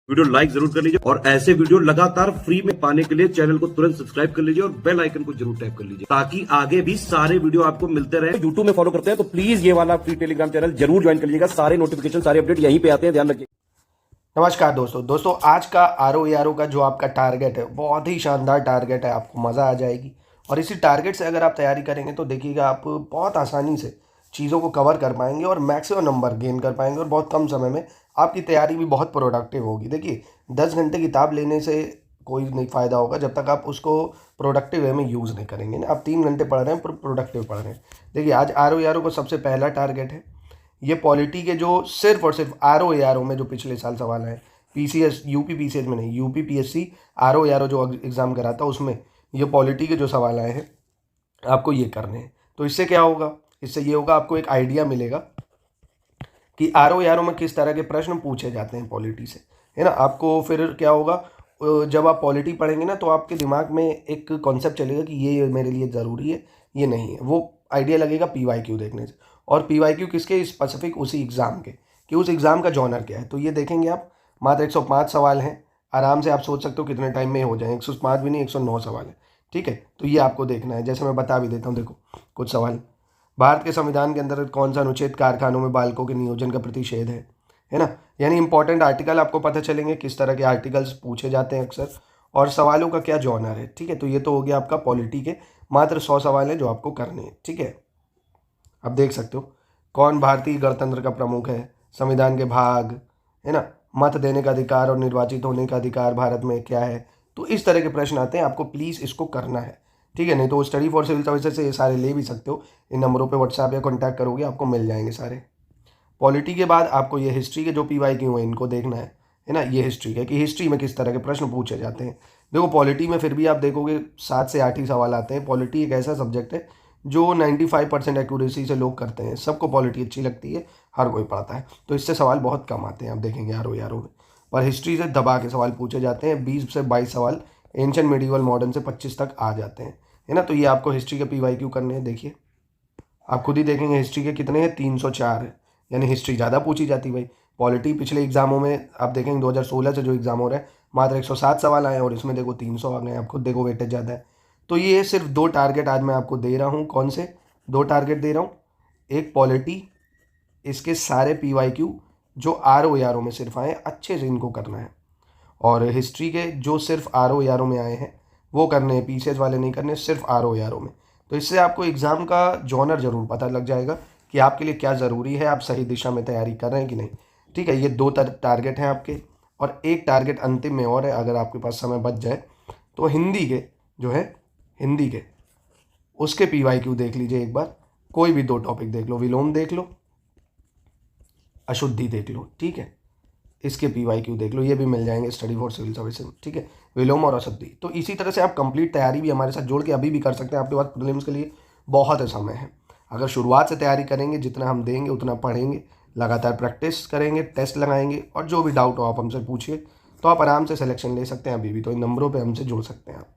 Video like जरूर कर लीजिए और ऐसे वीडियो लगातार फ्री में पाने के लिए चैनल को तुरंत सब्सक्राइब कर लीजिए और बेल आइकन को जरूर टैप कर लीजिए ताकि आगे भी सारे वीडियो आपको मिलते रहे। यूट्यूब में फॉलो करते हैं तो प्लीज ये वाला फ्री टेलीग्राम चैनल जरूर ज्वाइन कर लीजिएगा। सारे नोटिफिकेशन सारे अपडेट यहीं पे आते हैं, ध्यान रखिए। नमस्कार दोस्तों आज का आर का जो आपका टारगेट है बहुत ही शानदार टारगेट है, आपको मज़ा आ जाएगी। और इसी टारगेट से अगर आप तैयारी करेंगे तो देखिएगा आप बहुत आसानी से चीज़ों को कवर कर पाएंगे और मैक्सिमम नंबर गेन कर पाएंगे और बहुत कम समय में आपकी तैयारी भी बहुत प्रोडक्टिव होगी। देखिए 10 घंटे किताब लेने से कोई नहीं फ़ायदा होगा जब तक आप उसको प्रोडक्टिव वे में यूज़ नहीं करेंगे ना। आप 3 घंटे पढ़ रहे हैं पर प्रोडक्टिव पढ़ रहे हैं। देखिए आज आर को सबसे पहला टारगेट है ये पॉलिटी के जो सिर्फ और सिर्फ आर में जो पिछले साल सवाल हैं, पीसीएस यूपी पीसीएस में नहीं, यूपी पीएससी आर जो एग्ज़ाम कराता उसमें ये पॉलिटी के जो सवाल आए हैं आपको ये करने हैं। तो इससे क्या होगा, इससे ये होगा आपको एक आइडिया मिलेगा कि आर में किस तरह के प्रश्न पूछे जाते हैं पॉलिटी से, है ना। आपको फिर क्या होगा, जब आप पॉलिटी पढ़ेंगे ना तो आपके दिमाग में एक कॉन्सेप्ट चलेगा कि ये मेरे लिए ज़रूरी है, ये नहीं है। वो आइडिया लगेगा पीवाईक्यू देखने से। और पीवाईक्यू किसके, स्पेसिफिक उसी एग्ज़ाम के, कि उस एग्ज़ाम का जॉनर क्या है। तो ये देखेंगे आप, मात्र 105 सवाल हैं। आराम से आप सोच सकते हो कितने टाइम में हो जाए, 105 भी नहीं 109 सवाल है, ठीक है। तो ये आपको देखना है। जैसे मैं बता भी देता हूँ, देखो कुछ सवाल। भारत के संविधान के अंदर कौन सा अनुच्छेद कारखानों में बालकों के नियोजन का प्रतिषेध है ना। यानी इंपॉर्टेंट आर्टिकल आपको पता चलेंगे, किस तरह के आर्टिकल्स पूछे जाते हैं अक्सर, और सवालों का क्या जॉनर है, ठीक है। तो ये तो हो गया आपका पॉलिटी के मात्र 100 सवाल हैं जो आपको करने हैं, ठीक है। अब देख सकते हो कौन भारतीय गणतंत्र का प्रमुख है, संविधान के भाग, है ना, मत देने का अधिकार और निर्वाचित होने का अधिकार भारत में क्या है। तो इस तरह के प्रश्न आते हैं, आपको प्लीज़ इसको करना है, ठीक है। नहीं तो स्टडी फॉर सिविल सर्विसेज से ये सारे ले भी सकते हो। इन नंबरों पे व्हाट्सएप या कॉन्टैक्ट करोगे आपको मिल जाएंगे सारे। पॉलिटी के बाद आपको ये हिस्ट्री के जो पीवाईक्यू हैं इनको देखना है ना। ये हिस्ट्री है कि हिस्ट्री में किस तरह के प्रश्न पूछे जाते हैं। देखो पॉलिटी में फिर भी आप देखोगे 7 से 8 ही सवाल आते हैं। पॉलिटी एक ऐसा सब्जेक्ट है जो 95% एक्यूरेसी से लोग करते हैं। सबको पॉलिटी अच्छी लगती है, हर कोई पढ़ता है, तो इससे सवाल बहुत कम आते हैं। आप देखेंगे आर में, पर हिस्ट्री से दबा के सवाल पूछे जाते हैं। 20 से 22 सवाल एंशिएंट मेडिवल मॉडर्न से 25 तक आ जाते हैं, है ना। तो ये आपको हिस्ट्री के पीवाईक्यू करने हैं। देखिए आप खुद ही देखेंगे हिस्ट्री के कितने हैं, 304 है, यानी हिस्ट्री ज़्यादा पूछी जाती है भाई। पॉलिटी पिछले एग्जामों में आप देखेंगे 2016 से जो एग्ज़ाम हो रहा है मात्र 107 सवाल आए और इसमें देखो 300 आ गए। आप खुद देखो वेटेज ज़्यादा है। तो ये सिर्फ 2 टारगेट आज मैं आपको दे रहा हूँ। कौन से 2 टारगेट दे रहा हूँ, एक पॉलिटी, इसके सारे पीवाईक्यू जो आर में सिर्फ आए अच्छे से इनको करना है, और हिस्ट्री के जो सिर्फ आर में आए हैं वो करने हैं, पीसीएस वाले नहीं करने, सिर्फ आर में। तो इससे आपको एग्ज़ाम का जॉनर ज़रूर पता लग जाएगा कि आपके लिए क्या ज़रूरी है, आप सही दिशा में तैयारी कर रहे हैं कि नहीं, ठीक है। ये 2 टारगेट हैं आपके, और एक टारगेट अंतिम में और है, अगर आपके पास समय बच जाए तो हिंदी के जो है, हिंदी के उसके पीवाईक्यू देख लीजिए एक बार। कोई भी 2 टॉपिक देख लो, विलोम देख लो, अशुद्धि देख लो, ठीक है। इसके पीवाईक्यू देख लो, ये भी मिल जाएंगे स्टडी फॉर सिविल सर्विसेज, ठीक है। विलोम और अशुद्धि। तो इसी तरह से आप कंप्लीट तैयारी भी हमारे साथ जोड़ के अभी भी कर सकते हैं। आपके पास प्रीलिम्स के लिए बहुत समय है। अगर शुरुआत से तैयारी करेंगे, जितना हम देंगे उतना पढ़ेंगे, लगातार प्रैक्टिस करेंगे, टेस्ट लगाएंगे, और जो भी डाउट हो आप हमसे पूछिए, तो आप आराम से सिलेक्शन ले सकते हैं। अभी भी तो इन नंबरों पर हमसे जुड़ सकते हैं आप।